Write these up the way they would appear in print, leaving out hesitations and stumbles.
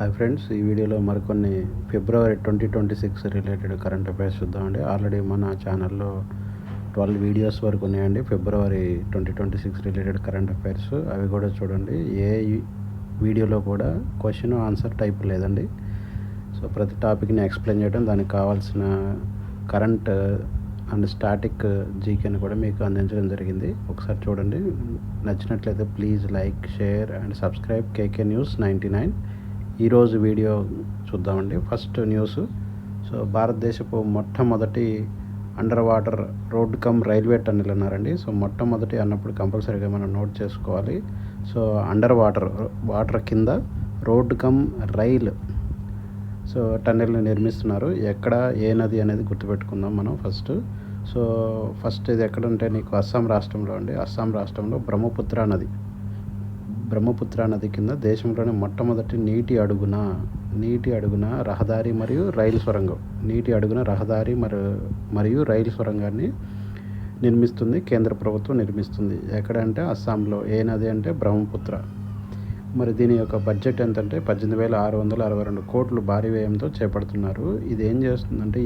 Hi friends, ఈ వీడియోలో మరికొన్ని ఫిబ్రవరి 2026 రిలేటెడ్ కరెంట్ అఫైర్స్ చూద్దామండి. ఆల్రెడీ మన ఛానల్లో 12 వీడియోస్ వరకు ఉన్నాయండి ఫిబ్రవరి 2026 రిలేటెడ్ కరెంట్ అఫైర్స్. అవి కూడా చూడండి. ఏ వీడియోలో కూడా క్వశ్చన్ ఆన్సర్ టైప్ లేదండి. సో ప్రతి టాపిక్ని ఎక్స్ప్లెయిన్ చేయడం, దానికి కావాల్సిన కరెంట్ అండ్ స్టాటిక్ జీకేని కూడా మీకు అందించడం జరిగింది. ఒకసారి చూడండి. నచ్చినట్లయితే please like, share and subscribe KK news 99. ఈరోజు వీడియో చూద్దామండి. First news. సో భారతదేశపు మొట్టమొదటి under water road come railway tunnel అన్నారండి. సో మొట్టమొదటి అన్నప్పుడు కంపల్సరీగా మనం నోట్ చేసుకోవాలి. సో అండర్ వాటర్ కింద రోడ్ కమ్ రైల్ టన్నెల్ని నిర్మిస్తున్నారు. ఎక్కడ, ఏ నది అనేది గుర్తుపెట్టుకుందాం మనం ఫస్ట్. ఫస్ట్ ఇది ఎక్కడంటే నీకు అస్సాం రాష్ట్రంలో అండి. అస్సాం రాష్ట్రంలో బ్రహ్మపుత్ర నది కింద దేశంలోనే మొట్టమొదటి నీటి అడుగున రహదారి మరియు రైలు సొరంగం మరియు రైలు సొరంగాన్ని నిర్మిస్తుంది. కేంద్ర ప్రభుత్వం నిర్మిస్తుంది. ఎక్కడంటే అస్సాంలో. ఏ నది అంటే బ్రహ్మపుత్ర. మరి దీని యొక్క బడ్జెట్ ఎంతంటే 18,662 కోట్లు భారీ వ్యయంతో చేపడుతున్నారు. ఇది ఏం చేస్తుందంటే,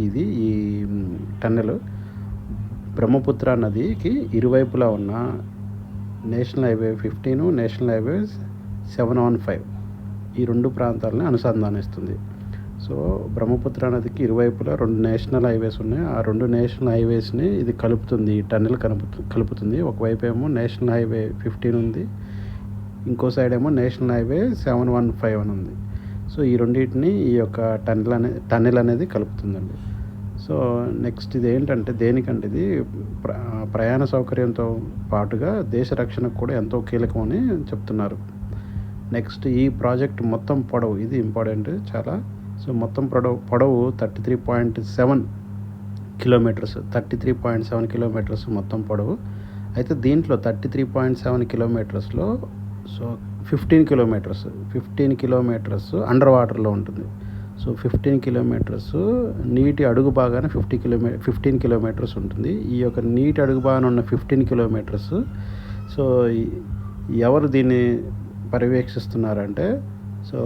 ఈ టన్నెల్ బ్రహ్మపుత్ర నదికి ఇరువైపులా ఉన్న నేషనల్ హైవే 15, నేషనల్ హైవే 715 ఈ రెండు ప్రాంతాలని అనుసంధానిస్తుంది. సో బ్రహ్మపుత్ర నదికి ఇరువైపులా 2 నేషనల్ హైవేస్ ఉన్నాయి. ఆ 2 నేషనల్ హైవేస్ని ఇది కలుపుతుంది. ఈ టన్నెల్ కలుపుతుంది. ఒకవైపు ఏమో నేషనల్ హైవే 15 ఉంది, ఇంకో సైడ్ ఏమో నేషనల్ హైవే 715 అని ఉంది. సో ఈ రెండింటిని ఈ యొక్క టన్నెల్ అనేది కలుపుతుందండి. సో నెక్స్ట్ ఇది ఏంటంటే, దేనికంటే ఇది ప్రయాణ సౌకర్యంతో పాటుగా దేశ రక్షణకు కూడా ఎంతో కీలకమని చెప్తున్నారు. నెక్స్ట్ ఈ ప్రాజెక్ట్ మొత్తం పొడవు, ఇది ఇంపార్టెంట్ చాలా. సో మొత్తం పొడవు 33.7 కిలోమీటర్స్. 33.7 కిలోమీటర్స్ మొత్తం పొడవు. అయితే దీంట్లో 33.7 కిలోమీటర్స్లో 15 కిలోమీటర్స్ అండర్ వాటర్లో ఉంటుంది. సో 15 కిలోమీటర్స్ నీటి అడుగు భాగాన 15 కిలోమీటర్స్ ఉంటుంది. ఈ యొక్క నీటి అడుగు భాగాన ఉన్న 15 కిలోమీటర్స్ సో ఎవరు దీన్ని పర్యవేక్షిస్తున్నారంటే, so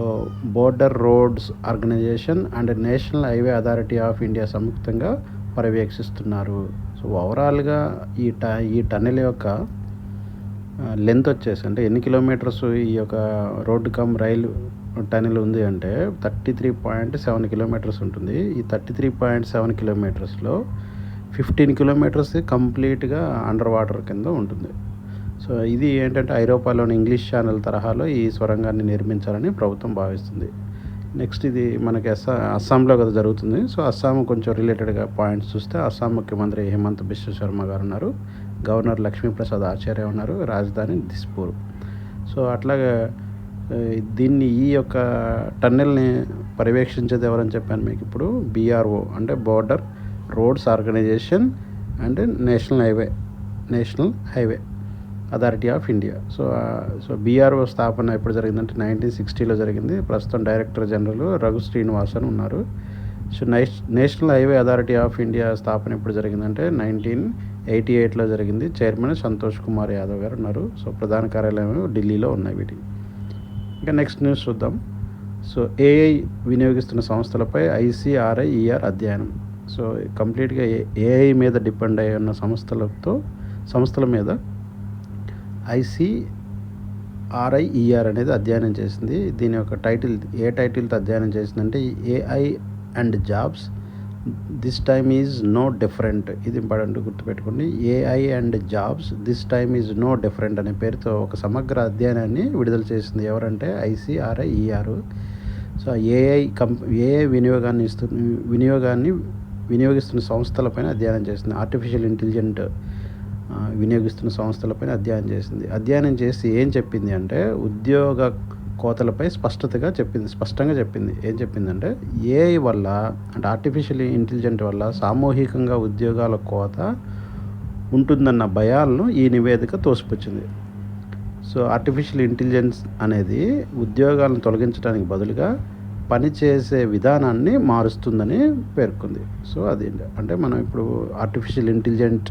border roads organisation and national highway authority of India సంయుక్తంగా పర్యవేక్షిస్తున్నారు. సో ఓవరాల్గా ఈ టన్నెల్ యొక్క లెంత్ వచ్చేసి, అంటే ఎన్ని కిలోమీటర్స్ ఈ యొక్క రోడ్ కమ్ రైలు టన్నెల్ ఉంది అంటే 33.7 కిలోమీటర్స్ ఉంటుంది. ఈ 33.7 కిలోమీటర్స్లో 15 కిలోమీటర్స్ కంప్లీట్గా అండర్ వాటర్ కింద ఉంటుంది. సో ఇది ఏంటంటే, ఐరోపాలోని ఇంగ్లీష్ ఛానల్ తరహాలో ఈ సొరంగాన్ని నిర్మించాలని ప్రభుత్వం భావిస్తుంది. నెక్స్ట్ ఇది మనకి అస్సాంలో కదా జరుగుతుంది. సో అస్సాం కొంచెం రిలేటెడ్గా పాయింట్స్ చూస్తే, అస్సాం ముఖ్యమంత్రి హిమంత్ బిశ్వ శర్మ గారు ఉన్నారు. గవర్నర్ లక్ష్మీప్రసాద్ ఆచార్య ఉన్నారు. రాజధాని దిస్పూర్. సో అట్లాగే ఈ యొక్క టన్నెల్ని పర్యవేక్షించేది ఎవరని చెప్పాను మీకు ఇప్పుడు. BRO అంటే border roads organisation and national highway authority of India. So BRO స్థాపన ఎప్పుడు జరిగిందంటే 1960లో జరిగింది. ప్రస్తుతం డైరెక్టర్ జనరల్ రఘు శ్రీనివాసన్ ఉన్నారు. So national highway authority of India స్థాపన ఎప్పుడు జరిగిందంటే 1988లో జరిగింది. చైర్మన్ సంతోష్ కుమార్ యాదవ్ గారు ఉన్నారు. సో ప్రధాన కార్యాలయం ఢిల్లీలో ఉన్నాయి వీటికి. ఇంకా నెక్స్ట్ న్యూస్ చూద్దాం. సో AI వినియోగిస్తున్న సంస్థలపై ICRIER అధ్యయనం. సో కంప్లీట్గా AI మీద డిపెండ్ అయి ఉన్న సంస్థల మీద ICRIER అనేది అధ్యయనం చేసింది. దీని యొక్క టైటిల్తో అధ్యయనం చేసిందంటే AI and jobs this time is no different. ఇది ఇంపార్టెంట్, గుర్తుపెట్టుకోండి. AI and jobs this time is no different అనే పేరుతో ఒక సమగ్ర అధ్యయనాన్ని విడుదల చేసింది. ఎవరంటే ICRIER. సో AI వినియోగాన్ని వినియోగిస్తున్న సంస్థలపైన అధ్యయనం చేసింది. ఆర్టిఫిషియల్ ఇంటెలిజెంట్ వినియోగిస్తున్న సంస్థలపైన అధ్యయనం చేసి ఏం చెప్పింది అంటే, ఉద్యోగ కోతలపై స్పష్టంగా చెప్పింది. ఏం చెప్పిందంటే, AI వల్ల, అంటే ఆర్టిఫిషియల్ ఇంటెలిజెంట్ వల్ల సామూహికంగా ఉద్యోగాల కోత ఉంటుందన్న భయాలను ఈ నివేదిక తోసిపుచ్చింది. సో ఆర్టిఫిషియల్ ఇంటెలిజెన్స్ అనేది ఉద్యోగాలను తొలగించడానికి బదులుగా పనిచేసే విధానాన్ని మారుస్తుందని పేర్కొంది. సో అది అంటే, మనం ఇప్పుడు ఆర్టిఫిషియల్ ఇంటెలిజెంట్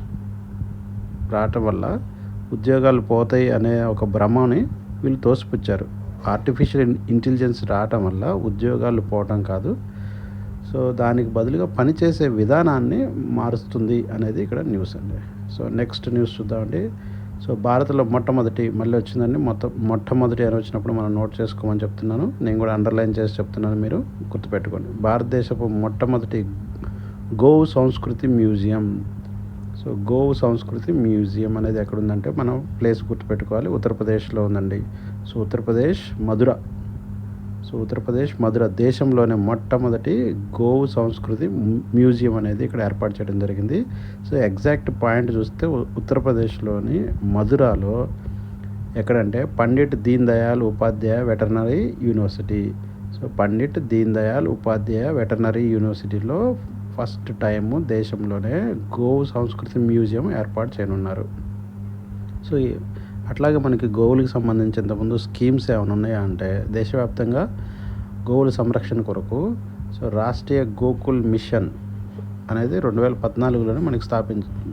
రావటం వల్ల ఉద్యోగాలు పోతాయి అనే ఒక భ్రమని వీళ్ళు తోసిపుచ్చారు. ఆర్టిఫిషియల్ ఇంటెలిజెన్స్ రావటం వల్ల ఉద్యోగాలు పోవటం కాదు, సో దానికి బదులుగా పనిచేసే విధానాన్ని మారుస్తుంది అనేది ఇక్కడ న్యూస్ అండి. సో నెక్స్ట్ న్యూస్ చూద్దామండి. సో భారత్లో మళ్ళీ వచ్చిందండి. మొట్టమొదటి అని వచ్చినప్పుడు మనం నోట్ చేసుకోమని చెప్తున్నాను. నేను కూడా అండర్లైన్ చేసి చెప్తున్నాను, మీరు గుర్తుపెట్టుకోండి. భారతదేశపు మొట్టమొదటి గోవు సంస్కృతి మ్యూజియం. సో గోవు సంస్కృతి మ్యూజియం అనేది ఎక్కడుందంటే మనం ప్లేస్ గుర్తుపెట్టుకోవాలి. ఉత్తరప్రదేశ్లో ఉందండి. సో ఉత్తరప్రదేశ్ మధుర దేశంలోనే మొట్టమొదటి గోవు సంస్కృతి మ్యూజియం అనేది ఇక్కడ ఏర్పాటు చేయడం జరిగింది. సో ఎగ్జాక్ట్ పాయింట్ చూస్తే ఉత్తరప్రదేశ్లోని మధురాలో ఎక్కడంటే Pandit Deen Dayal Upadhyaya veterinary university. So Pandit Deen Dayal Upadhyaya veterinary యూనివర్సిటీలో ఫస్ట్ టైము దేశంలోనే గోవు సంస్కృతి మ్యూజియం ఏర్పాటు చేయనున్నారు. సో అట్లాగే మనకి గోవులకు సంబంధించి ఇంతకుముందు స్కీమ్స్ ఏమైనా ఉన్నాయా అంటే దేశవ్యాప్తంగా గోవుల సంరక్షణ కొరకు సో రాష్ట్రీయ గోకుల్ మిషన్ అనేది 2014లోనే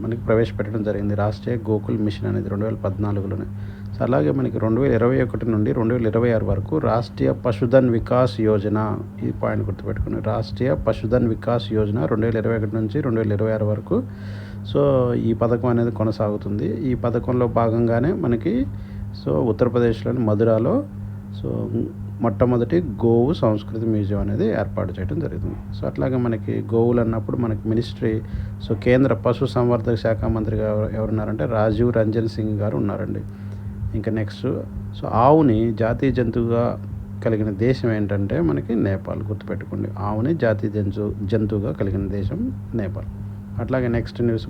మనకి ప్రవేశపెట్టడం జరిగింది. రాష్ట్రీయ గోకుల్ మిషన్ అనేది 2014లోనే. సో అలాగే మనకి 2021 నుండి 2026 వరకు రాష్ట్రీయ పశుధన్ వికాస్ యోజన, ఈ పాయింట్ గుర్తుపెట్టుకుని, రాష్ట్రీయ పశుధన్ వికాస్ యోజన 2021 నుంచి 2026 వరకు సో ఈ పథకం అనేది కొనసాగుతుంది. ఈ పథకంలో భాగంగానే మనకి సో ఉత్తరప్రదేశ్లోని మధురాలో సో మొట్టమొదటి గోవు సంస్కృతి మ్యూజియం అనేది ఏర్పాటు చేయడం జరుగుతుంది. సో అట్లాగే మనకి గోవులు అన్నప్పుడు మనకి మినిస్ట్రీ సో కేంద్ర పశు సంవర్ధక శాఖ మంత్రిగా ఎవరున్నారంటే రాజీవ్ రంజన్ సింగ్ గారు ఉన్నారండి. ఇంకా నెక్స్ట్ సో ఆవుని జాతీయ జంతువుగా కలిగిన దేశం ఏంటంటే మనకి నేపాల్. గుర్తుపెట్టుకోండి, ఆవుని జాతీయ జంతువుగా కలిగిన దేశం నేపాల్. అట్లాగే నెక్స్ట్ న్యూస్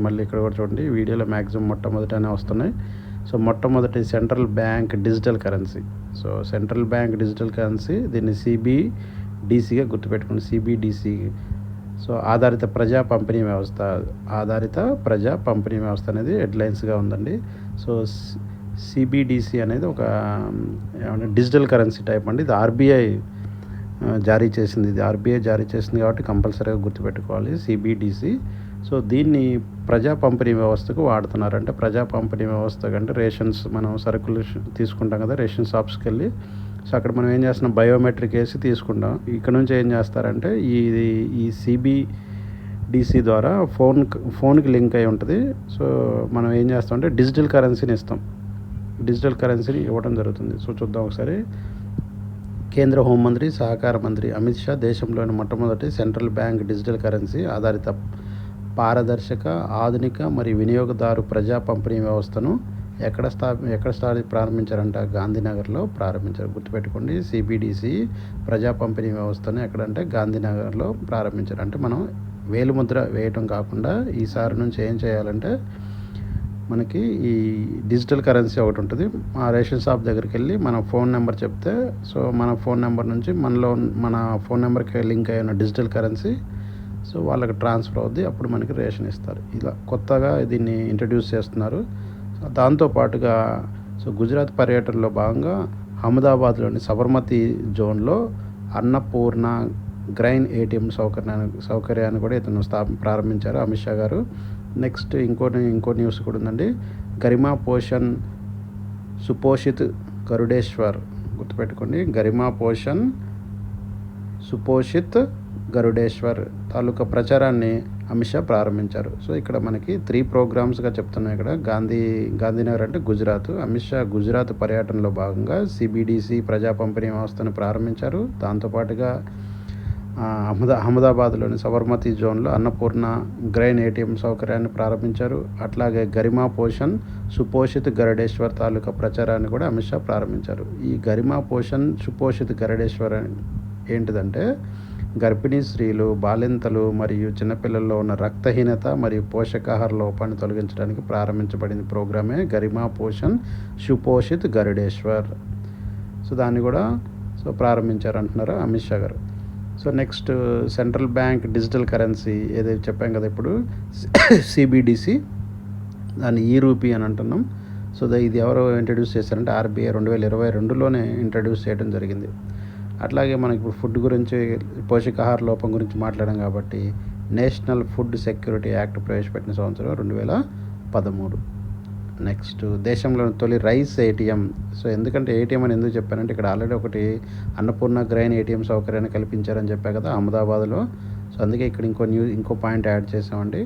మళ్ళీ ఇక్కడ కూడా చూడండి, వీడియోలో మ్యాక్సిమం మొట్టమొదటనే వస్తున్నాయి. సో మొట్టమొదటి central bank digital currency. So central bank digital currency, దీన్ని CBDCగా గుర్తుపెట్టుకోండి, CBDC. సో ఆధారిత ప్రజా పంపిణీ వ్యవస్థ అనేది హెడ్లైన్స్గా ఉందండి. సో CBDC అనేది ఒక డిజిటల్ కరెన్సీ టైప్ అండి. ఇది ఆర్బీఐ జారీ చేసింది కాబట్టి కంపల్సరీగా గుర్తుపెట్టుకోవాలి CBDC. సో దీన్ని ప్రజా పంపిణీ వ్యవస్థకు వాడుతున్నారు. అంటే ప్రజా పంపిణీ వ్యవస్థ కంటే రేషన్స్, మనం సరుకులు తీసుకుంటాం కదా కి వెళ్ళి, సో అక్కడ మనం ఏం చేస్తున్నాం, బయోమెట్రిక్ వేసి తీసుకుంటాం. ఇక్కడ నుంచి ఏం చేస్తారంటే ఈ CBDC ద్వారా ఫోన్కి లింక్ అయి ఉంటుంది. సో మనం ఏం చేస్తామంటే డిజిటల్ కరెన్సీని ఇవ్వడం జరుగుతుంది. సో చూద్దాం ఒకసారి. కేంద్ర హోంమంత్రి, సహకార మంత్రి అమిత్ షా దేశంలోని మొట్టమొదటి సెంట్రల్ బ్యాంక్ డిజిటల్ కరెన్సీ ఆధారిత పారదర్శక, ఆధునిక మరియు వినియోగదారు ప్రజా పంపిణీ వ్యవస్థను ఎక్కడ ప్రారంభించారంట, గాంధీనగర్లో ప్రారంభించారు. గుర్తుపెట్టుకోండి, CBDC ప్రజా పంపిణీ వ్యవస్థను ఎక్కడంటే గాంధీనగర్లో ప్రారంభించారు. అంటే మనం వేలుముద్ర వేయటం కాకుండా ఈసారి నుంచి ఏం చేయాలంటే మనకి ఈ డిజిటల్ కరెన్సీ ఒకటి ఉంటుంది. ఆ రేషన్ షాప్ దగ్గరికి వెళ్ళి మన ఫోన్ నెంబర్ చెప్తే సో మన ఫోన్ నెంబర్ నుంచి మన ఫోన్ నెంబర్కి లింక్ అయిన డిజిటల్ కరెన్సీ సో వాళ్ళకి ట్రాన్స్ఫర్ అవుద్ది. అప్పుడు మనకి రేషన్ ఇస్తారు. ఇలా కొత్తగా దీన్ని ఇంట్రడ్యూస్ చేస్తున్నారు. దాంతోపాటుగా సో గుజరాత్ పర్యటనలో భాగంగా అహ్మదాబాద్లోని సబర్మతి జోన్లో అన్నపూర్ణ గ్రైన్ ATM సౌకర్యాన్ని కూడా ఇతను ప్రారంభించారు అమిత్ షా గారు. నెక్స్ట్ ఇంకో న్యూస్ కూడా ఉందండి. గరిమా పోషణ్ సుపోషిత్ గరుడేశ్వర్. గుర్తుపెట్టుకోండి, గరిమా పోషణ్ సుపోషిత్ గరుడేశ్వర్ తాలూకా ప్రచారాన్ని అమిత్ షా ప్రారంభించారు. సో ఇక్కడ మనకి 3 ప్రోగ్రామ్స్గా చెప్తున్నాయి. ఇక్కడ గాంధీనగర్ అంటే గుజరాత్. అమిత్ షా గుజరాత్ పర్యటనలో భాగంగా CBDC ప్రజా పంపిణీ వ్యవస్థను ప్రారంభించారు. దాంతోపాటుగా అహ్మదాబాద్లోని సబర్మతి జోన్లో అన్నపూర్ణ గ్రైన్ ATM సౌకర్యాన్ని ప్రారంభించారు. అట్లాగే గరిమా పోషణ్ సుపోషిత్ గరుడేశ్వర్ తాలూకా ప్రచారాన్ని కూడా అమిత్ షా ప్రారంభించారు. ఈ గరిమా పోషణ్ సుపోషిత్ గరుడేశ్వర్ ఏంటిదంటే గర్భిణీ స్త్రీలు, బాలింతలు మరియు చిన్నపిల్లల్లో ఉన్న రక్తహీనత మరియు పోషకాహార లోపాన్ని తొలగించడానికి ప్రారంభించబడిన ప్రోగ్రామే గరిమా పోషణ్ సుపోషిత్ గరుడేశ్వర్. సో దాన్ని కూడా ప్రారంభించారు అంటున్నారు అమిత్ షా గారు. So next central bank digital currency ఏదైతే చెప్పాం కదా ఇప్పుడు CBDC, దాన్ని రూపీ అని అంటున్నాం. సో ఇది ఎవరు ఇంట్రడ్యూస్ చేశారంటే RBI 2022లోనే ఇంట్రడ్యూస్ చేయడం జరిగింది. అట్లాగే మనకి ఇప్పుడు ఫుడ్ గురించి, పోషకాహార లోపం గురించి మాట్లాడాం కాబట్టి నేషనల్ ఫుడ్ సెక్యూరిటీ యాక్ట్ ప్రవేశపెట్టిన సంవత్సరం 2013. నెక్స్ట్ దేశంలోని తొలి రైస్ ఏటీఎం. సో ఎందుకంటే ఏటీఎం అని ఎందుకు చెప్పానంటే ఇక్కడ ఆల్రెడీ ఒకటి అన్నపూర్ణ గ్రైన్ ఏటీఎం సౌకర్యాన్ని కల్పించారని చెప్పా కదా అహ్మదాబాద్లో. సో అందుకే ఇక్కడ ఇంకో పాయింట్ యాడ్ చేసామండి.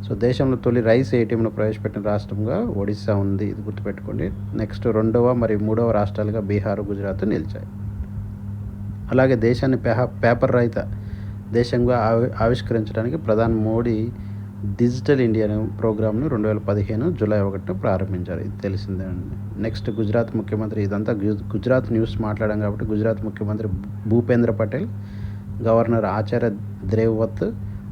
సో దేశంలో తొలి రైస్ ఏటీఎంను ప్రవేశపెట్టిన రాష్ట్రంగా ఒడిశా ఉంది, ఇది గుర్తుపెట్టుకోండి. నెక్స్ట్ 2వ మరియు 3వ రాష్ట్రాలుగా బీహార్, గుజరాత్ నిలిచాయి. అలాగే దేశాన్ని పేపర్ రహిత దేశంగా ఆవిష్కరించడానికి ప్రధాని మోడీ డిజిటల్ ఇండియా ప్రోగ్రామ్ను 2015 జూలై 1 ప్రారంభించారు, ఇది తెలిసిందే అండి. నెక్స్ట్ గుజరాత్ ముఖ్యమంత్రి, ఇదంతా గుజరాత్ న్యూస్ మాట్లాడాం కాబట్టి గుజరాత్ ముఖ్యమంత్రి Bhupendra Patel, governor Acharya Devvrat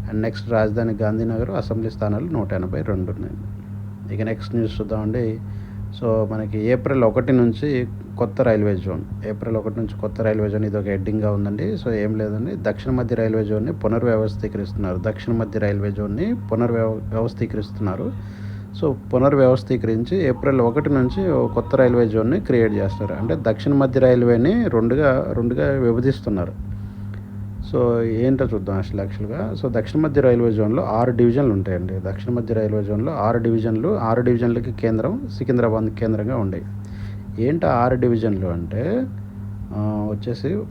and next రాజధాని గాంధీనగర్, అసెంబ్లీ స్థానాలు 182 ఉన్నాయి. ఇక నెక్స్ట్ న్యూస్ చూద్దామండి. సో మనకి ఏప్రిల్ 1 నుంచి కొత్త రైల్వే జోన్, ఇది ఒక హెడ్డింగ్గా ఉందండి. సో ఏం లేదండి, దక్షిణ మధ్య రైల్వే జోన్ని పునర్వ్యవస్థీకరిస్తున్నారు. సో పునర్వ్యవస్థీకరించి ఏప్రిల్ 1 నుంచి కొత్త రైల్వే జోన్ని క్రియేట్ చేస్తున్నారు. అంటే దక్షిణ మధ్య రైల్వేని రెండుగా విభజిస్తున్నారు. సో ఏంటో చూద్దాం యాక్చువల్గా. సో దక్షిణ మధ్య రైల్వే జోన్లో 6 డివిజన్లు ఉంటాయండి. 6 డివిజన్లకి కేంద్రం సికింద్రాబాద్ కేంద్రంగా ఉండేవి. ఏంటి 6 డివిజన్లు అంటే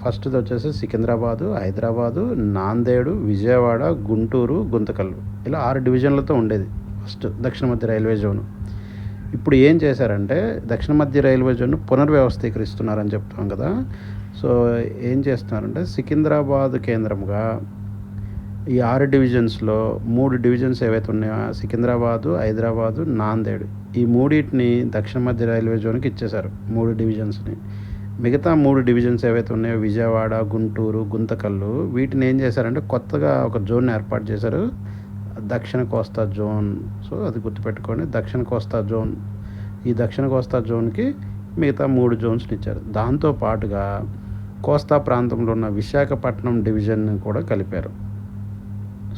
ఫస్ట్ది వచ్చేసి సికింద్రాబాదు, హైదరాబాదు, నాందేడు, విజయవాడ, గుంటూరు, గుంతకల్లు, ఇలా 6 డివిజన్లతో ఉండేది ఫస్ట్ దక్షిణ మధ్య రైల్వే జోను. ఇప్పుడు ఏం చేశారంటే దక్షిణ మధ్య రైల్వే జోన్ను పునర్వ్యవస్థీకరిస్తున్నారని చెప్తాం కదా. సో ఏం చేస్తున్నారంటే సికింద్రాబాద్ కేంద్రంగా ఈ 6 డివిజన్స్లో 3 డివిజన్స్ ఏవైతే ఉన్నాయో సికింద్రాబాదు, హైదరాబాదు, నాందేడ్, ఈ మూడింటిని దక్షిణ మధ్య రైల్వే జోన్కి ఇచ్చేశారు 3 డివిజన్స్ని. మిగతా 3 డివిజన్స్ ఏవైతే ఉన్నాయో విజయవాడ, గుంటూరు, గుంతకల్లు, వీటిని ఏం చేశారంటే కొత్తగా ఒక జోన్ ఏర్పాటు చేశారు, దక్షిణ కోస్తా జోన్. సో అది గుర్తుపెట్టుకోండి, దక్షిణ కోస్తా జోన్. ఈ దక్షిణ కోస్తా జోన్కి మిగతా 3 జోన్స్ని ఇచ్చారు. దాంతో పాటుగా కోస్తా ప్రాంతంలో ఉన్న విశాఖపట్నం డివిజన్ కూడా కలిపారు.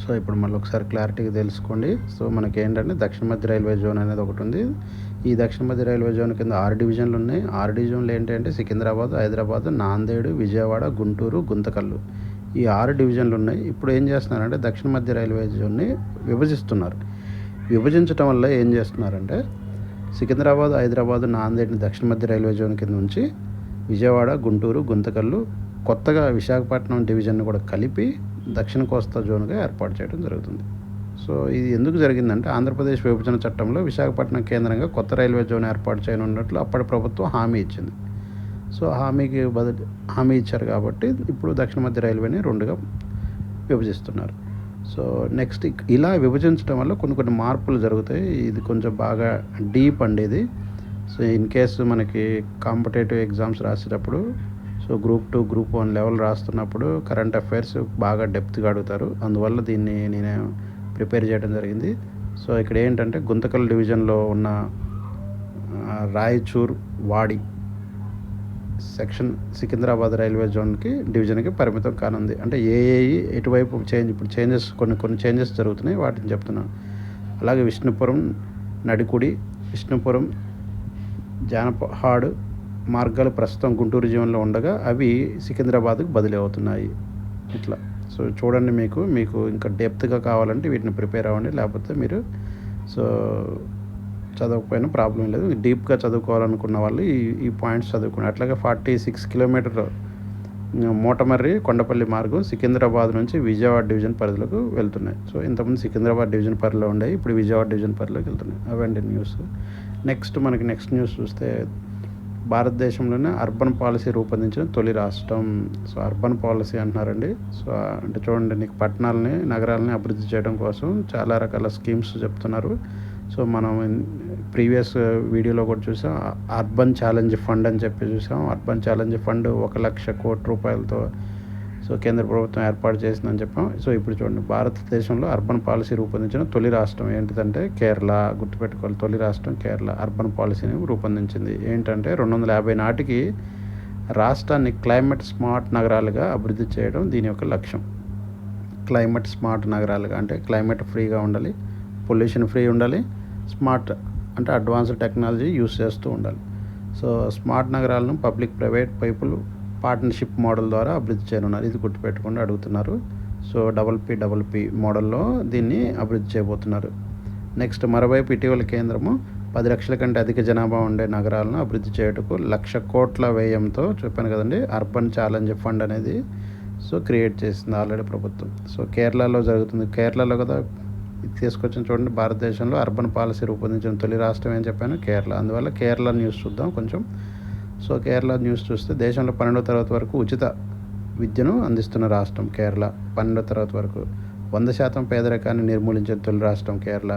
సో ఇప్పుడు మళ్ళీ ఒకసారి క్లారిటీగా తెలుసుకోండి. సో మనకి ఏంటంటే దక్షిణ మధ్య రైల్వే జోన్ అనేది ఒకటి ఉంది. ఈ దక్షిణ మధ్య రైల్వే జోన్ కింద 6 డివిజన్లు ఉన్నాయి. 6 డివిజన్లు ఏంటంటే సికింద్రాబాద్, హైదరాబాద్, నాందేడు, విజయవాడ, గుంటూరు, గుంతకల్లు, ఈ 6 డివిజన్లు ఉన్నాయి. ఇప్పుడు ఏం చేస్తున్నారంటే దక్షిణ మధ్య రైల్వే జోన్ని విభజిస్తున్నారు. విభజించడం వల్ల ఏం చేస్తున్నారంటే సికింద్రాబాద్, హైదరాబాద్, నాందేడ్ని దక్షిణ మధ్య రైల్వే జోన్ కింద నుంచి విజయవాడ, గుంటూరు, గుంతకల్లు, కొత్తగా విశాఖపట్నం డివిజన్ను కూడా కలిపి దక్షిణ కోస్తా జోన్గా ఏర్పాటు చేయడం జరుగుతుంది. సో ఇది ఎందుకు జరిగిందంటే ఆంధ్రప్రదేశ్ విభజన చట్టంలో విశాఖపట్నం కేంద్రంగా కొత్త రైల్వే జోన్ ఏర్పాటు చేయనున్నట్లు అప్పటి ప్రభుత్వం హామీ ఇచ్చింది. సో హామీ ఇచ్చారు కాబట్టి ఇప్పుడు దక్షిణ మధ్య రైల్వేని 2గా విభజిస్తున్నారు. సో నెక్స్ట్ ఇలా విభజించడం వల్ల కొన్ని మార్పులు జరుగుతాయి. ఇది కొంచెం బాగా డీప్ అండి ఇది. సో ఇన్ కేసు మనకి కాంపిటేటివ్ ఎగ్జామ్స్ రాసేటప్పుడు, సో గ్రూప్ 2, గ్రూప్ 1 లెవెల్ రాస్తున్నప్పుడు కరెంట్ అఫైర్స్ బాగా డెప్త్గా అడుగుతారు. అందువల్ల దీన్ని నేను ప్రిపేర్ చేయడం జరిగింది. సో ఇక్కడ ఏంటంటే గుంతకల్ డివిజన్లో ఉన్న రాయచూర్, వాడి సెక్షన్ సికింద్రాబాద్ రైల్వే డివిజన్కి పరిమితం కానుంది. అంటే ఎటువైపు ఇప్పుడు కొన్ని చేంజెస్ జరుగుతున్నాయి, వాటిని చెప్తున్నాను. అలాగే విష్ణుపురం, నడికుడి, విష్ణుపురం, జానపహాడ్ మార్గాలు ప్రస్తుతం గుంటూరు జోన్లో ఉండగా అవి సికింద్రాబాద్కు బదిలీ అవుతున్నాయి. ఇట్లా సో చూడండి, మీకు ఇంకా డెప్త్గా కావాలంటే వీటిని ప్రిపేర్ అవ్వండి. లేకపోతే మీరు సో చదవకపోయినా ప్రాబ్లం లేదు. డీప్గా చదువుకోవాలనుకున్న వాళ్ళు ఈ పాయింట్స్ చదువుకున్నారు. అట్లాగే 46 కిలోమీటర్ల మోటమర్రి కొండపల్లి మార్గం సికింద్రాబాద్ నుంచి విజయవాడ డివిజన్ పరిధిలోకి వెళ్తున్నాయి. సో ఇంతకుముందు సికింద్రాబాద్ డివిజన్ పరిధిలో ఉండేవి, ఇప్పుడు విజయవాడ డివిజన్ పరిధిలోకి వెళ్తున్నాయి. అవండి న్యూస్. నెక్స్ట్ న్యూస్ చూస్తే భారతదేశంలోనే అర్బన్ పాలసీ రూపొందించిన తొలి రాష్ట్రం. సో అర్బన్ పాలసీ అంటున్నారండి. సో అంటే చూడండి, నీకు పట్టణాలని, నగరాలని అభివృద్ధి చేయడం కోసం చాలా రకాల స్కీమ్స్ చెప్తున్నారు. సో మనం ప్రీవియస్ వీడియోలో కూడా చూసాం, అర్బన్ ఛాలెంజ్ ఫండ్ అని చెప్పి చూసాం. అర్బన్ ఛాలెంజ్ ఫండ్ 1,00,000 కోట్ల రూపాయలతో సో కేంద్ర ప్రభుత్వం ఏర్పాటు చేసిందని చెప్పాం. సో ఇప్పుడు చూడండి, భారతదేశంలో అర్బన్ పాలసీ రూపొందించిన తొలి రాష్ట్రం ఏంటిదంటే కేరళ. గుర్తుపెట్టుకోవాలి, తొలి రాష్ట్రం కేరళ అర్బన్ పాలసీని రూపొందించింది. ఏంటంటే 2050 నాటికి రాష్ట్రాన్ని క్లైమేట్ స్మార్ట్ నగరాలుగా అభివృద్ధి చేయడం దీని యొక్క లక్ష్యం. క్లైమేట్ స్మార్ట్ నగరాలుగా అంటే క్లైమేట్ ఫ్రీగా ఉండాలి, పొల్యూషన్ ఫ్రీ ఉండాలి, స్మార్ట్ అంటే అడ్వాన్స్డ్ టెక్నాలజీ యూస్ చేస్తూ ఉండాలి. సో స్మార్ట్ నగరాలను పబ్లిక్ ప్రైవేట్ పైపులు పార్ట్నర్షిప్ మోడల్ ద్వారా అభివృద్ధి చేయనున్నారు. ఇది గుర్తుపెట్టుకుండా అడుగుతున్నారు. సో డబల్ పీ మోడల్లో దీన్ని అభివృద్ధి చేయబోతున్నారు. నెక్స్ట్ మరోవైపు ఇటీవల కేంద్రము 10 లక్షల కంటే అధిక జనాభా ఉండే నగరాలను అభివృద్ధి చేయుటకు 1,00,000 కోట్ల వ్యయంతో చెప్పాను కదండి అర్బన్ ఛాలెంజ్ ఫండ్ అనేది సో క్రియేట్ చేసింది ఆల్రెడీ ప్రభుత్వం. సో కేరళలో జరుగుతుంది. కేరళలో కదా ఇది తీసుకొచ్చిన చూడండి, భారతదేశంలో అర్బన్ పాలసీ రూపొందించిన తొలి రాష్ట్రం ఏం చెప్పాను, కేరళ. అందువల్ల కేరళ న్యూస్ చూద్దాం కొంచెం. సో కేరళ న్యూస్ చూస్తే దేశంలో 12వ తరగతి వరకు ఉచిత విద్యను అందిస్తున్న రాష్ట్రం కేరళ. 12వ తరగతి వరకు 100% పేదరికాన్ని నిర్మూలించిన తొలి రాష్ట్రం కేరళ.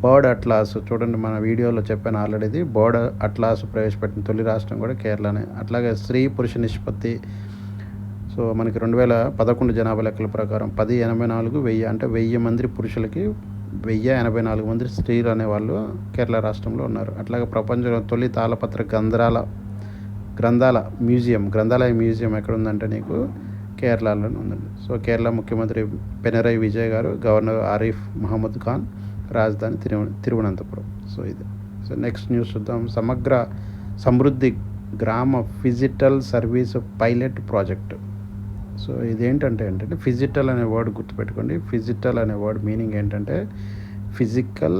బర్డ్ అట్లాస్ చూడండి, మన వీడియోలో చెప్పాను ఆల్రెడీ, బర్డ్ అట్లాస్ ప్రవేశపెట్టిన తొలి రాష్ట్రం కూడా కేరళనే. అట్లాగే స్త్రీ పురుష నిష్పత్తి సో మనకి 2011 జనాభా లెక్కల ప్రకారం 1084 1000 అంటే 1000 మంది పురుషులకి 1084 మంది స్త్రీలు అనేవాళ్ళు కేరళ రాష్ట్రంలో ఉన్నారు. అట్లాగే ప్రపంచంలో తొలి తాళపత్ర గ్రంథాలయ మ్యూజియం ఎక్కడ ఉందంటే నీకు కేరళలోనే ఉందండి. సో కేరళ ముఖ్యమంత్రి పినరయి విజయ్ గారు, గవర్నర్ ఆరిఫ్ మహమ్మద్ ఖాన్, రాజధాని తిరువనంతపురం. సో ఇది. సో నెక్స్ట్ న్యూస్ చూద్దాం. సమృద్ధి Gram phygital service pilot project. So ఇదేంటంటే ఫిజిటల్ అనే వర్డ్ గుర్తుపెట్టుకోండి. ఫిజిటల్ అనే వర్డ్ మీనింగ్ ఏంటంటే ఫిజికల్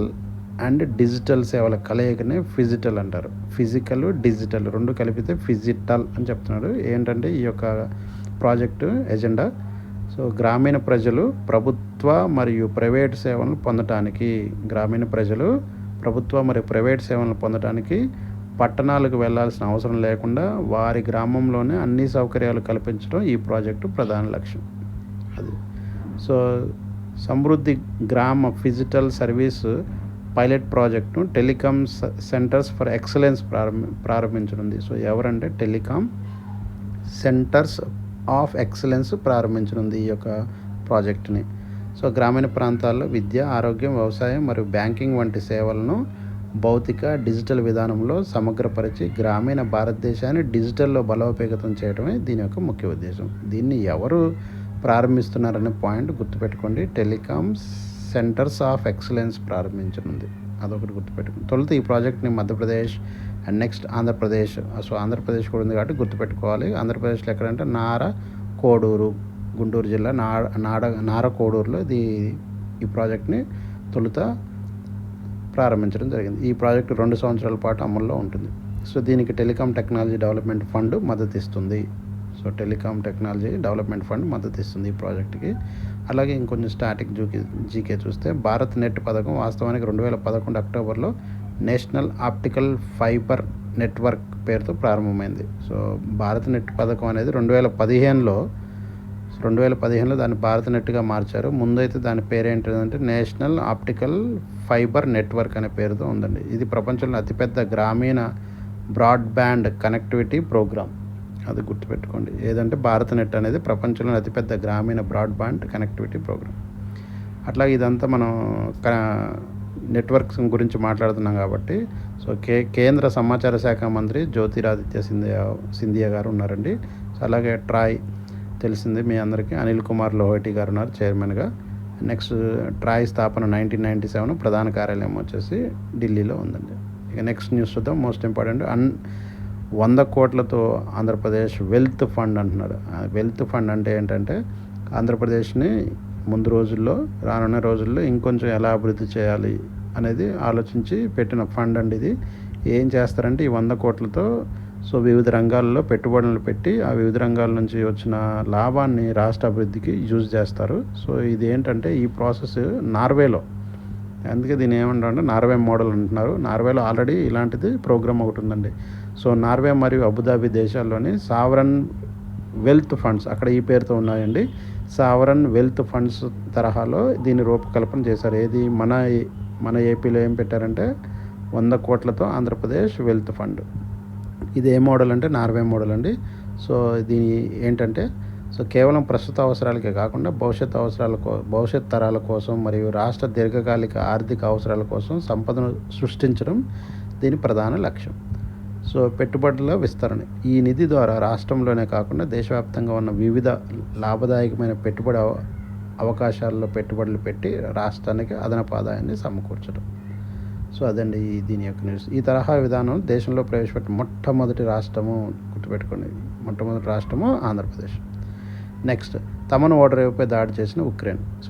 అండ్ డిజిటల్ సేవల కలయికనే ఫిజిటల్ అంటారు. ఫిజికల్ డిజిటల్ రెండు కలిపితే ఫిజిటల్ అని చెప్తున్నారు. ఏంటంటే ఈ యొక్క ప్రాజెక్టు ఎజెండా సో గ్రామీణ ప్రజలు ప్రభుత్వ మరియు ప్రైవేట్ సేవలను పొందటానికి పట్టణాలకు వెళ్లాల్సిన అవసరం లేకుండా వారి గ్రామంలోనే అన్ని సౌకర్యాలు కల్పించడం ఈ ప్రాజెక్టు ప్రధాన లక్ష్యం. అది so Samriddhi Gram phygital service pilot ప్రాజెక్టును టెలికాం సెంటర్స్ ఫర్ ఎక్సలెన్స్ ప్రారంభించనుంది. సో ఎవరంటే టెలికాం సెంటర్స్ ఆఫ్ ఎక్సలెన్స్ ప్రారంభించనుంది ఈ యొక్క ప్రాజెక్టుని. సో గ్రామీణ ప్రాంతాల్లో విద్య, ఆరోగ్యం, వ్యవసాయం మరియు బ్యాంకింగ్ వంటి సేవలను భౌతిక డిజిటల్ విధానంలో సమగ్రపరిచి గ్రామీణ భారతదేశాన్ని డిజిటల్లో బలోపేతం చేయడమే దీని యొక్క ముఖ్య ఉద్దేశం. దీన్ని ఎవరు ప్రారంభిస్తున్నారనే పాయింట్ గుర్తుపెట్టుకోండి. టెలికాం సెంటర్స్ ఆఫ్ ఎక్సలెన్స్ ప్రారంభించనుంది, అదొకటి గుర్తుపెట్టుకోండి. తొలుత ఈ ప్రాజెక్ట్ని Madhya Pradesh and next Andhra Pradesh. So Andhra Pradesh కూడా ఉంది కాబట్టి గుర్తుపెట్టుకోవాలి. ఆంధ్రప్రదేశ్లో ఎక్కడంటే కోడూరు, గుంటూరు జిల్లా నారకోడూరులో ఈ ప్రాజెక్ట్ని తొలుత ప్రారంభించడం జరిగింది. ఈ ప్రాజెక్టు 2 సంవత్సరాల పాటు అమల్లో ఉంటుంది. సో దీనికి టెలికాం టెక్నాలజీ డెవలప్మెంట్ ఫండ్ మద్దతిస్తుంది. ఈ ప్రాజెక్టుకి. అలాగే ఇంకొంచెం స్టాటిక్ జీకే చూస్తే భారత్ నెట్ పథకం వాస్తవానికి 2011 అక్టోబర్లో నేషనల్ ఆప్టికల్ ఫైబర్ నెట్వర్క్ పేరుతో ప్రారంభమైంది. సో భారత్ నెట్ పథకం అనేది 2015లో దాన్ని భారత్ నెట్గా మార్చారు. ముందైతే దాని పేరు ఏంటంటే నేషనల్ ఆప్టికల్ ఫైబర్ నెట్వర్క్ అనే పేరుతో ఉందండి. ఇది ప్రపంచంలో అతిపెద్ద గ్రామీణ బ్రాడ్బ్యాండ్ కనెక్టివిటీ ప్రోగ్రామ్. అది గుర్తుపెట్టుకోండి. ఏదంటే భారత్ నెట్ అనేది ప్రపంచంలోని అతిపెద్ద గ్రామీణ బ్రాడ్బ్యాండ్ కనెక్టివిటీ ప్రోగ్రామ్. అట్లాగే ఇదంతా మనం నెట్వర్క్స్ గురించి మాట్లాడుతున్నాం కాబట్టి సో కేంద్ర సమాచార శాఖ మంత్రి జ్యోతిరాదిత్య సింధియా గారు ఉన్నారండి. సో అలాగే ట్రాయ్ తెలిసింది మీ అందరికీ, అనిల్ కుమార్ లోహటి గారు ఉన్నారు చైర్మన్గా. నెక్స్ట్ ట్రాయ్ స్థాపన 1997, ప్రధాన కార్యాలయం వచ్చేసి ఢిల్లీలో ఉందండి. ఇక నెక్స్ట్ న్యూస్ చూద్దాం. మోస్ట్ ఇంపార్టెంట్ 100 కోట్లతో ఆంధ్రప్రదేశ్ వెల్త్ ఫండ్ అంటున్నారు. వెల్త్ ఫండ్ అంటే ఏంటంటే ఆంధ్రప్రదేశ్ని రానున్న రోజుల్లో ఇంకొంచెం ఎలా అభివృద్ధి చేయాలి అనేది ఆలోచించి పెట్టిన ఫండ్ అండి ఇది. ఏం చేస్తారంటే ఈ 100 కోట్లతో సో వివిధ రంగాల్లో పెట్టుబడులను పెట్టి ఆ వివిధ రంగాల నుంచి వచ్చిన లాభాన్ని రాష్ట్ర అభివృద్ధికి యూజ్ చేస్తారు. సో ఇది ఏంటంటే ఈ ప్రాసెస్ నార్వేలో, అందుకే దీన్ని ఏమంటారంటే నార్వే మోడల్ అంటున్నారు. నార్వేలో ఆల్రెడీ ఇలాంటిది ప్రోగ్రామ్ ఒకటి ఉందండి. సో నార్వే మరియు అబుదాబి దేశాల్లోని సావరన్ వెల్త్ ఫండ్స్ అక్కడ ఈ పేరుతో ఉన్నాయండి. సావరన్ వెల్త్ ఫండ్స్ తరహాలో దీన్ని రూపకల్పన చేశారు. ఏది మన ఏపీలో ఏం పెట్టారంటే 100 కోట్లతో ఆంధ్రప్రదేశ్ వెల్త్ ఫండ్. ఇది ఏ మోడల్ అంటే నార్వే మోడల్ అండి. సో దీని ఏంటంటే సో కేవలం ప్రస్తుత అవసరాలకే కాకుండా భవిష్యత్ తరాల కోసం మరియు రాష్ట్ర దీర్ఘకాలిక ఆర్థిక అవసరాల కోసం సంపదను సృష్టించడం దీని ప్రధాన లక్ష్యం. సో పెట్టుబడుల విస్తరణ. ఈ నిధి ద్వారా రాష్ట్రంలోనే కాకుండా దేశవ్యాప్తంగా ఉన్న వివిధ లాభదాయకమైన అవకాశాల్లో పెట్టుబడులు పెట్టి రాష్ట్రానికి అదనపు ఆదాయాన్ని సమకూర్చడం. సో అదండి దీని యొక్క న్యూస్. ఈ తరహా విధానం దేశంలో ప్రవేశపెట్టిన మొట్టమొదటి రాష్ట్రము ఆంధ్రప్రదేశ్. నెక్స్ట్ తమను ఓడరేవుపై దాడి చేసిన ఉక్రెయిన్. సో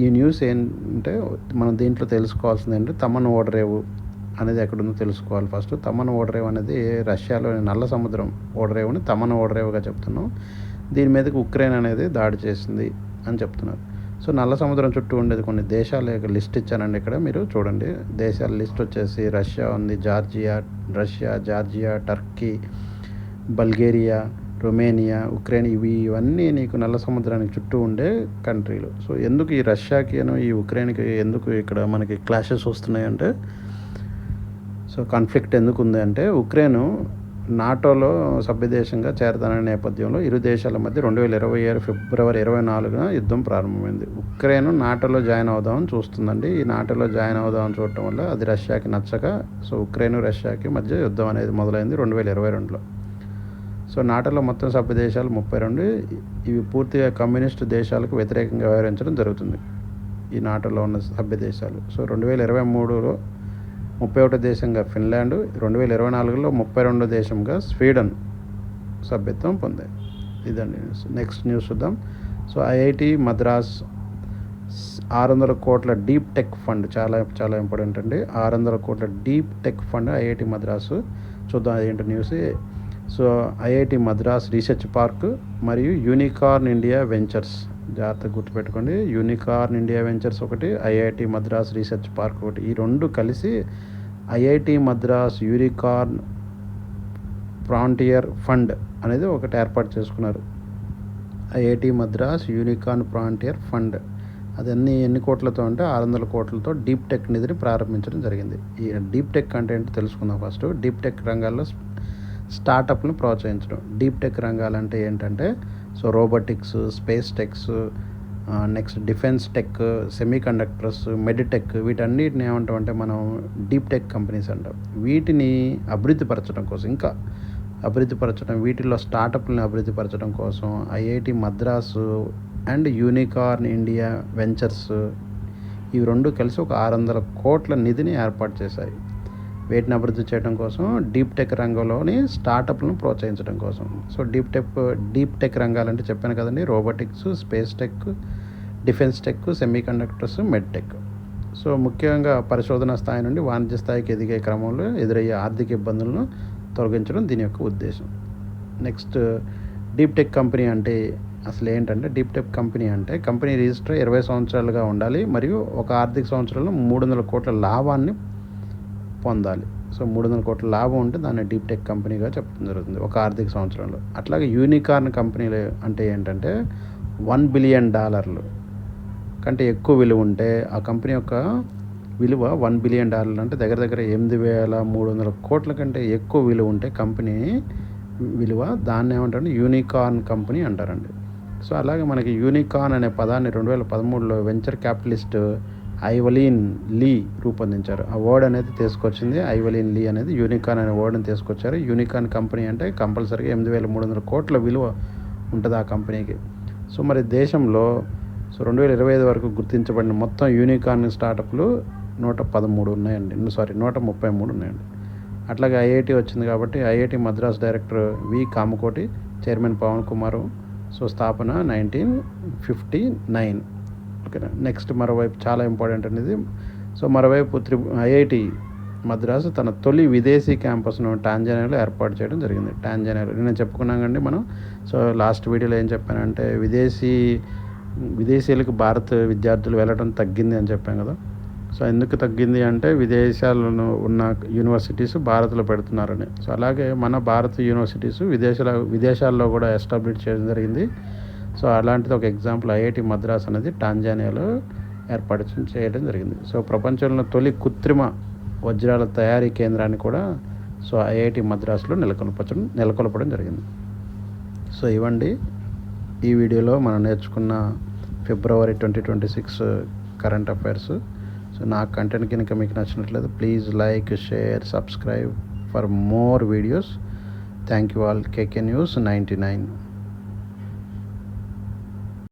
ఈ న్యూస్ ఏంటంటే మనం దీంట్లో తెలుసుకోవాల్సింది ఏంటంటే తమను ఓడరేవు అనేది ఎక్కడుందో తెలుసుకోవాలి ఫస్ట్. తమన్ ఓడరేవు అనేది రష్యాలోని నల్ల సముద్రం ఓడరేవుని తమన్ ఓడరేవుగా చెప్తున్నాం. దీని మీదకి ఉక్రెయిన్ అనేది దాడి చేసింది అని చెప్తున్నారు. సో నల్ల సముద్రం చుట్టూ ఉండేది కొన్ని దేశాల యొక్క లిస్ట్ ఇచ్చానండి. ఇక్కడ మీరు చూడండి, దేశాల లిస్ట్ వచ్చేసి రష్యా ఉంది, Georgia, Turkey, Bulgaria, Romania, Ukraine, ఇవన్నీ నీకు నల్ల సముద్రానికి చుట్టూ ఉండే కంట్రీలు. సో ఎందుకు ఈ రష్యాకి ఈ ఉక్రెయిన్కి ఎందుకు ఇక్కడ మనకి క్లాషెస్ వస్తున్నాయంటే, సో కాన్ఫ్లిక్ట్ ఎందుకు ఉంది అంటే, ఉక్రెయిన్ నాటోలో సభ్యదేశంగా చేరతాననే నేపథ్యంలో ఇరు దేశాల మధ్య 2027 ఫిబ్రవరి 24న యుద్ధం ప్రారంభమైంది. ఉక్రెయిన్ నాటోలో జాయిన్ అవుదామని చూస్తుందండి. ఈ నాటోలో జాయిన్ అవుదామని చూడటం వల్ల అది రష్యాకి నచ్చక, సో ఉక్రెయిన్ రష్యాకి మధ్య యుద్ధం అనేది మొదలైంది 2022లో. సో నాటోలో మొత్తం సభ్య దేశాలు 32, ఇవి పూర్తిగా కమ్యూనిస్టు దేశాలకు వ్యతిరేకంగా వ్యవహరించడం జరుగుతుంది ఈ నాటోలో ఉన్న సభ్య దేశాలు. సో 2023లో 31 దేశంగా ఫిన్లాండ్, 2024లో 32 దేశంగా స్వీడన్ సభ్యత్వం పొందాయి. ఇదండి న్యూస్. నెక్స్ట్ న్యూస్ చూద్దాం. సో ఐఐటి మద్రాస్ 600 కోట్ల డీప్ టెక్ ఫండ్, చాలా ఇంపార్టెంట్ అండి. 600 కోట్ల deep tech fund IIT Madras. చూద్దాం అదేంటి news. So IIT Madras research park మరియు యూనికార్న్ ఇండియా వెంచర్స్, జాగ్రత్తగా గుర్తుపెట్టుకోండి. యూనికార్న్ ఇండియా వెంచర్స్ ఒకటి, ఐఐటి మద్రాస్ రీసెర్చ్ పార్క్ ఒకటి, ఈ రెండు కలిసి IIT Madras unicorn frontier fund అనేది ఒకటి ఏర్పాటు చేసుకున్నారు. IIT Madras unicorn frontier fund అది ఎన్ని కోట్లతో అంటే 600 కోట్లతో డీప్ టెక్ నిధిని ప్రారంభించడం జరిగింది. ఈ డీప్ టెక్ అంటే ఏంటో తెలుసుకుందాం ఫస్ట్. డీప్ టెక్ రంగాల్లో స్టార్టప్లను ప్రోత్సహించడం. డీప్ టెక్ రంగాలంటే ఏంటంటే, so robotics, space techs, next defence tech, semiconductors, meditech, వీటన్నిటిని ఏమంటామంటే మనం డీప్ టెక్ కంపెనీస్ అంటాం. వీటిని అభివృద్ధిపరచడం కోసం, ఇంకా అభివృద్ధిపరచడం, వీటిల్లో స్టార్టప్లను అభివృద్ధిపరచడం కోసం IIT Madras and unicorn India ventures ఇవి రెండు కలిసి ఒక 600 కోట్ల నిధిని ఏర్పాటు చేశాయి. వీటిని అభివృద్ధి చేయడం కోసం, డీప్ టెక్ రంగంలోని స్టార్టప్లను ప్రోత్సహించడం కోసం. సో డీప్ టెక్ రంగాలంటే చెప్పాను కదండి, robotics, space tech, defence tech, semiconductors, med tech. So ముఖ్యంగా పరిశోధన స్థాయి నుండి వాణిజ్య స్థాయికి ఎదిగే క్రమంలో ఎదురయ్యే ఆర్థిక ఇబ్బందులను తొలగించడం దీని యొక్క ఉద్దేశం. నెక్స్ట్ డీప్ టెక్ కంపెనీ అంటే అసలు ఏంటంటే, డీప్ టెక్ కంపెనీ అంటే కంపెనీ రిజిస్టర్ 20 సంవత్సరాలుగా ఉండాలి మరియు ఒక ఆర్థిక సంవత్సరంలో 300 కోట్ల లాభాన్ని పొందాలి. సో 300 కోట్ల లాభం ఉంటే దాన్ని డీప్ టెక్ కంపెనీగా చెప్పడం జరుగుతుంది ఒక ఆర్థిక సంవత్సరంలో. అట్లాగే యూనికార్న్ కంపెనీలు అంటే ఏంటంటే $1 బిలియన్ కంటే ఎక్కువ విలువ ఉంటే, ఆ కంపెనీ యొక్క విలువ $1 బిలియన్ అంటే దగ్గర 8,300 కోట్ల కంటే ఎక్కువ విలువ ఉంటే కంపెనీ విలువ, దాన్ని ఏమంటారంటే యూనికార్న్ కంపెనీ అంటారండి. సో అలాగే మనకి యూనికార్న్ అనే పదాన్ని 2013లో వెంచర్ క్యాపిటలిస్ట్ ఐవలీన్ లీ రూపొందించారు. ఆ వర్డ్ అనేది తీసుకొచ్చింది ఐవలీన్ లీ అనేది, యూనికార్న్ అనే వర్డ్ని తీసుకొచ్చారు. యూనికార్న్ కంపెనీ అంటే కంపల్సరీగా 8,300 కోట్ల విలువ ఉంటుంది ఆ కంపెనీకి. సో మరి దేశంలో 2025 వరకు గుర్తించబడిన మొత్తం యూనికార్న్ స్టార్టప్లు 133 ఉన్నాయండి. అట్లాగే ఐఐటి వచ్చింది కాబట్టి ఐఐటి మద్రాస్ డైరెక్టర్ వి కామకోటి, చైర్మన్ పవన్ కుమార్. సో స్థాపన 1959. ఓకేనా. నెక్స్ట్ మరోవైపు చాలా ఇంపార్టెంట్ అనేది, సో మరోవైపు ఐఐటి మద్రాసు తన తొలి విదేశీ క్యాంపస్ను టాంజానియాలో ఏర్పాటు చేయడం జరిగింది. టాంజానియాలో నేను చెప్పుకున్నాం కండి మనం. సో లాస్ట్ వీడియోలో ఏం చెప్పానంటే, విదేశీయులకు భారత విద్యార్థులు వెళ్ళడం తగ్గింది అని చెప్పాం కదా. సో ఎందుకు తగ్గింది అంటే, విదేశాలను ఉన్న యూనివర్సిటీస్ భారత్లో పెడుతున్నారని. సో అలాగే మన భారత యూనివర్సిటీస్ విదేశాల్లో కూడా ఎస్టాబ్లిష్ చేయడం జరిగింది. సో అలాంటిది ఒక ఎగ్జాంపుల్ ఐఐటి మద్రాస్ అనేది టాంజానియాలో ఏర్పాటు చేయడం జరిగింది. సో ప్రపంచంలో తొలి కృత్రిమ వజ్రాల తయారీ కేంద్రాన్ని కూడా సో ఐఐటి మద్రాసులో నెలకొల్పడం జరిగింది. సో ఇవ్వండి ఈ వీడియోలో మనం నేర్చుకున్న ఫిబ్రవరి 2026 కరెంట్ అఫైర్స్. సో నా కంటెంట్ కనుక మీకు నచ్చినట్లయితే please like, share, subscribe for more videos. Thank you all. KK News 99.